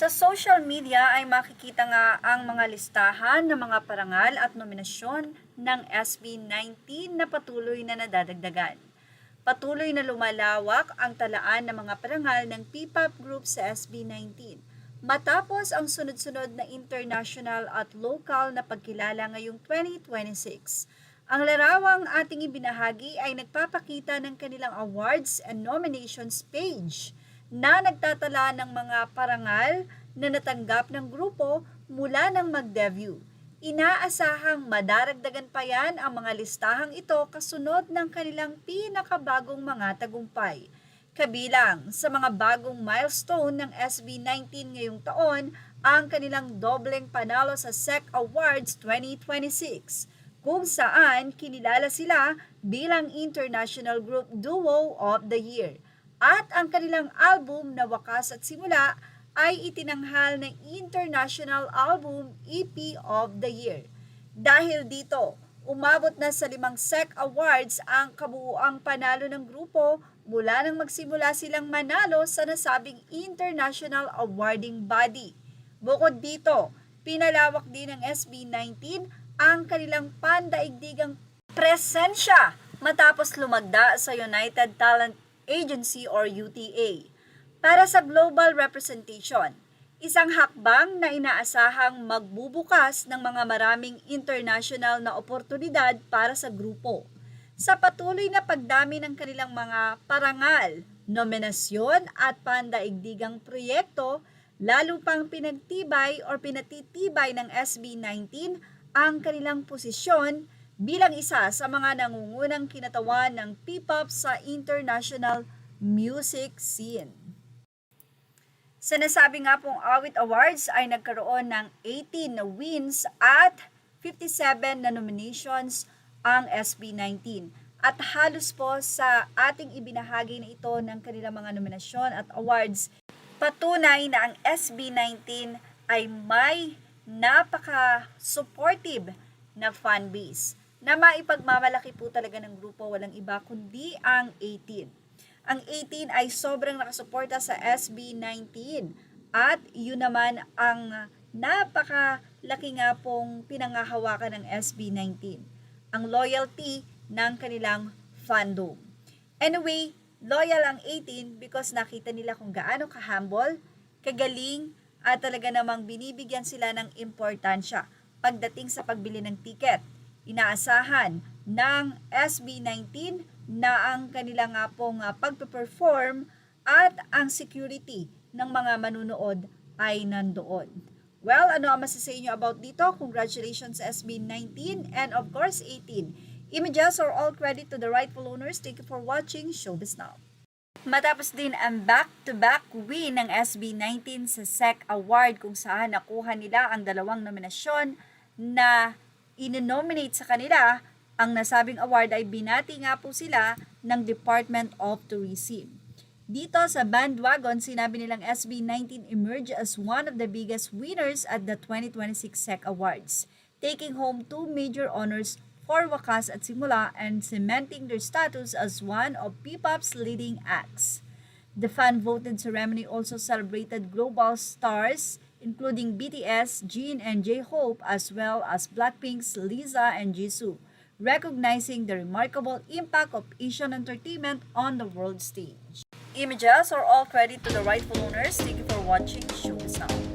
Sa social media ay makikita nga ang mga listahan ng mga parangal at nominasyon ng SB19 na patuloy na nadadagdagan. Patuloy na lumalawak ang talaan ng mga parangal ng P-pop group sa SB19 matapos ang sunod-sunod na international at local na pagkilala ngayong 2026. Ang larawang ating ibinahagi ay nagpapakita ng kanilang awards and nominations page na nagtatala ng mga parangal na natanggap ng grupo mula nang mag-debut. Inaasahang madaragdagan pa yan ang mga listahang ito kasunod ng kanilang pinakabagong mga tagumpay. Kabilang sa mga bagong milestone ng SB19 ngayong taon ang kanilang dobleng panalo sa SEC Awards 2026, kung saan kinilala sila bilang International Group Duo of the Year. At ang kanilang album na Wakas at Simula ay itinanghal ng International Album EP of the Year. Dahil dito, umabot na sa 5 SEC Awards ang kabuuang panalo ng grupo mula nang magsimula silang manalo sa nasabing international awarding body. Bukod dito, pinalawak din ng SB19 ang kanilang pandaigdigang presensya matapos lumagda sa United Talent Agency or UTA para sa global representation. Isang hakbang na inaasahang magbubukas ng mga maraming international na oportunidad para sa grupo. Sa patuloy na pagdami ng kanilang mga parangal, nominasyon at pandaigdigang proyekto, lalo pang pinatitibay ng SB19 ang kanilang posisyon bilang isa sa mga nangungunang kinatawan ng P-pop sa international music scene. Sa nasabi nga pong Awit Awards ay nagkaroon ng 18 na wins at 57 na nominations ang SB19. At halos po sa ating ibinahagi na ito ng kanilang mga nominasyon at awards, patunay na ang SB19 ay may napaka-supportive na fanbase na maipagmamalaki po talaga ng grupo, walang iba kundi ang 18. Ang 18 ay sobrang nakasuporta sa SB19 at yun naman ang napakalaki nga pong pinangahawakan ng SB19. Ang loyalty ng kanilang fandom. Anyway, loyal ang 18 because nakita nila kung gaano ka-humble, kagaling, at talaga namang binibigyan sila ng importansya pagdating sa pagbili ng tiket. Inaasahan ng SB19 na ang kanilang nga pong pagpe-perform at ang security ng mga manunood ay nandoon. Well, ano ang masasay nyo about dito? Congratulations SB19 and of course 18. Images are all credit to the rightful owners. Thank you for watching Showbiz Now. Matapos din ang back-to-back win ng SB19 sa SEC Award kung saan nakuha nila ang 2 nominasyon na in-nominate sa kanila, ang nasabing award ay binati nga po sila ng Department of Tourism. Dito sa bandwagon, sinabi nilang SB19 emerged as one of the biggest winners at the 2026 SEC Awards, taking home 2 major honors for Wakas at Simula and cementing their status as one of P-pop's leading acts. The fan-voted ceremony also celebrated global stars including BTS, Jin and J-Hope, as well as Blackpink's Lisa and Jisoo, recognizing the remarkable impact of Asian entertainment on the world stage. Images are all credit to the rightful owners. Thank you for watching Showbiz Now.